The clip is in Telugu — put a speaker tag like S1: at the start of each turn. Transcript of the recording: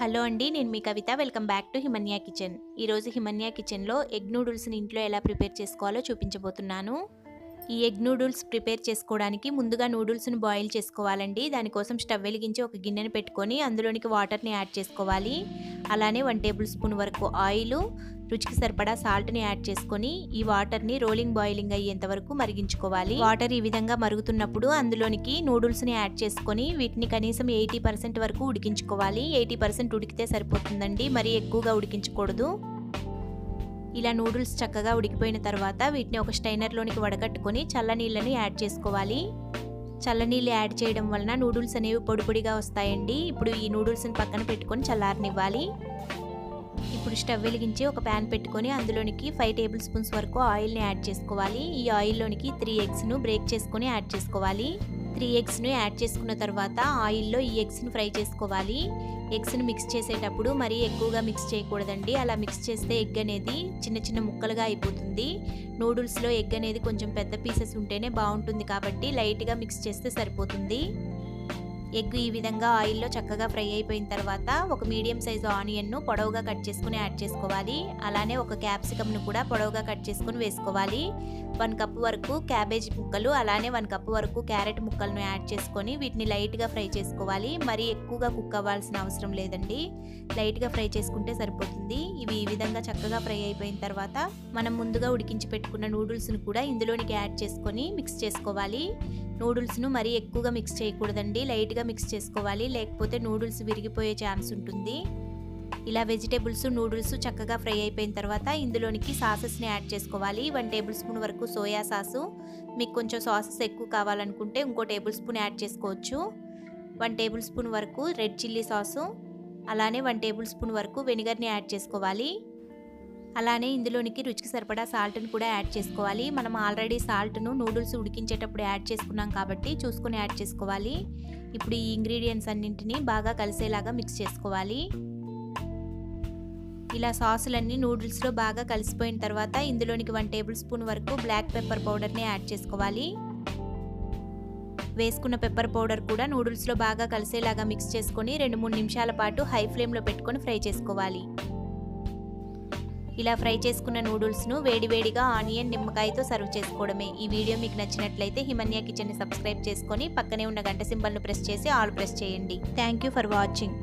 S1: హలో అండి, నేను మీ Kavitha. Welcome back to Himanya kitchen. ఈరోజు హిమన్యా కిచెన్లో ఎగ్ నూడిల్స్ని ఇంట్లో ఎలా ప్రిపేర్ చేసుకోవాలో చూపించబోతున్నాను. ఈ ఎగ్ నూడిల్స్ ప్రిపేర్ చేసుకోవడానికి ముందుగా నూడిల్స్ని బాయిల్ చేసుకోవాలండి. దానికోసం స్టవ్ వెలిగించి ఒక గిన్నెని పెట్టుకొని అందులోనికి వాటర్ని యాడ్ చేసుకోవాలి. అలానే 1 టేబుల్ స్పూన్ వరకు ఆయిల్, రుచికి సరిపడా సాల్ట్ని యాడ్ చేసుకొని ఈ వాటర్ని రోలింగ్ బాయిలింగ్ అయ్యేంత వరకు మరిగించుకోవాలి. వాటర్ ఈ విధంగా మరుగుతున్నప్పుడు అందులోనికి నూడిల్స్ని యాడ్ చేసుకొని వీటిని కనీసం 80% వరకు ఉడికించుకోవాలి. 80% ఉడికితే సరిపోతుందండి, మరీ ఎక్కువగా ఉడికించకూడదు. ఇలా నూడిల్స్ చక్కగా ఉడికిపోయిన తర్వాత వీటిని ఒక స్టైనర్లోనికి వడకట్టుకొని చల్లనీళ్ళని యాడ్ చేసుకోవాలి. చల్లనీళ్ళు యాడ్ చేయడం వలన నూడిల్స్ అనేవి పొడి పొడిగా వస్తాయండి. ఇప్పుడు ఈ నూడిల్స్ని పక్కన పెట్టుకొని చల్లారనివ్వాలి. ఇప్పుడు స్టవ్ వెలిగించి ఒక ప్యాన్ పెట్టుకొని అందులోనికి 5 టేబుల్ స్పూన్స్ వరకు ఆయిల్ని యాడ్ చేసుకోవాలి. ఈ ఆయిల్లోనికి 3 ఎగ్స్ను బ్రేక్ చేసుకొని యాడ్ చేసుకోవాలి. 3 ఎగ్స్ను యాడ్ చేసుకున్న తర్వాత ఆయిల్లో ఈ ఎగ్స్ని ఫ్రై చేసుకోవాలి. ఎగ్స్ని మిక్స్ చేసేటప్పుడు మరీ ఎక్కువగా మిక్స్ చేయకూడదండి. అలా మిక్స్ చేస్తే ఎగ్ అనేది చిన్న చిన్న ముక్కలుగా అయిపోతుంది. నూడిల్స్లో ఎగ్ అనేది కొంచెం పెద్ద పీసెస్ ఉంటేనే బాగుంటుంది కాబట్టి లైట్గా మిక్స్ చేస్తే సరిపోతుంది. ఎగ్ ఈ విధంగా ఆయిల్లో చక్కగా ఫ్రై అయిపోయిన తర్వాత ఒక మీడియం సైజు ఆనియన్ను పొడవుగా కట్ చేసుకుని యాడ్ చేసుకోవాలి. అలానే ఒక క్యాప్సికమ్ను కూడా పొడవుగా కట్ చేసుకుని వేసుకోవాలి. 1 కప్ వరకు క్యాబేజీ ముక్కలు, అలానే 1 కప్ వరకు క్యారెట్ ముక్కలను యాడ్ చేసుకొని వీటిని లైట్గా ఫ్రై చేసుకోవాలి. మరీ ఎక్కువగా కుక్ అవ్వాల్సిన అవసరం లేదండి, లైట్గా ఫ్రై చేసుకుంటే సరిపోతుంది. ఇవి ఈ విధంగా చక్కగా ఫ్రై అయిపోయిన తర్వాత మనం ముందుగా ఉడికించి పెట్టుకున్న నూడిల్స్ను కూడా ఇందులోనికి యాడ్ చేసుకొని మిక్స్ చేసుకోవాలి. నూడిల్స్ను మరీ ఎక్కువగా మిక్స్ చేయకూడదండి, లైట్గా మిక్స్ చేసుకోవాలి, లేకపోతే నూడిల్స్ విరిగిపోయే ఛాన్స్ ఉంటుంది. ఇలా వెజిటేబుల్స్ నూడిల్స్ చక్కగా ఫ్రై అయిపోయిన తర్వాత ఇందులోనికి సాసెస్ని యాడ్ చేసుకోవాలి. 1 టేబుల్ స్పూన్ వరకు సోయా సాసు, మీకు కొంచెం సాసెస్ ఎక్కువ కావాలనుకుంటే ఇంకో టేబుల్ స్పూన్ యాడ్ చేసుకోవచ్చు. 1 టేబుల్ స్పూన్ వరకు రెడ్ చిల్లీ సాసు, అలానే 1 టేబుల్ స్పూన్ వరకు వెనిగర్ని యాడ్ చేసుకోవాలి. అలానే ఇందులోనికి రుచికి సరిపడా సాల్ట్ని కూడా యాడ్ చేసుకోవాలి. మనం ఆల్రెడీ సాల్ట్ను నూడిల్స్ ఉడికించేటప్పుడు యాడ్ చేసుకున్నాం కాబట్టి చూసుకొని యాడ్ చేసుకోవాలి. ఇప్పుడు ఈ ఇంగ్రీడియంట్స్ అన్నింటినీ బాగా కలిసేలాగా మిక్స్ చేసుకోవాలి. ఇలా సాసులన్నీ నూడిల్స్లో బాగా కలిసిపోయిన తర్వాత ఇందులోనికి 1 టేబుల్ స్పూన్ వరకు బ్లాక్ పెప్పర్ పౌడర్ని యాడ్ చేసుకోవాలి. వేసుకున్న పెప్పర్ పౌడర్ కూడా నూడిల్స్లో బాగా కలిసేలాగా మిక్స్ చేసుకొని 2-3 నిమిషాల పాటు హై ఫ్లేమ్లో పెట్టుకొని ఫ్రై చేసుకోవాలి. ఇలా ఫ్రై చేసుకున్న నూడిల్స్ను వేడివేడిగా ఆనియన్ నిమ్మకాయతో సర్వ్ చేసుకోవడమే. ఈ వీడియో మీకు నచ్చినట్లయితే హిమన్యా కిచెన్ని సబ్స్క్రైబ్ చేసుకొని పక్కనే ఉన్న గంట సింబల్ను ప్రెస్ చేసి ఆల్ ప్రెస్ చేయండి. Thank you for watching.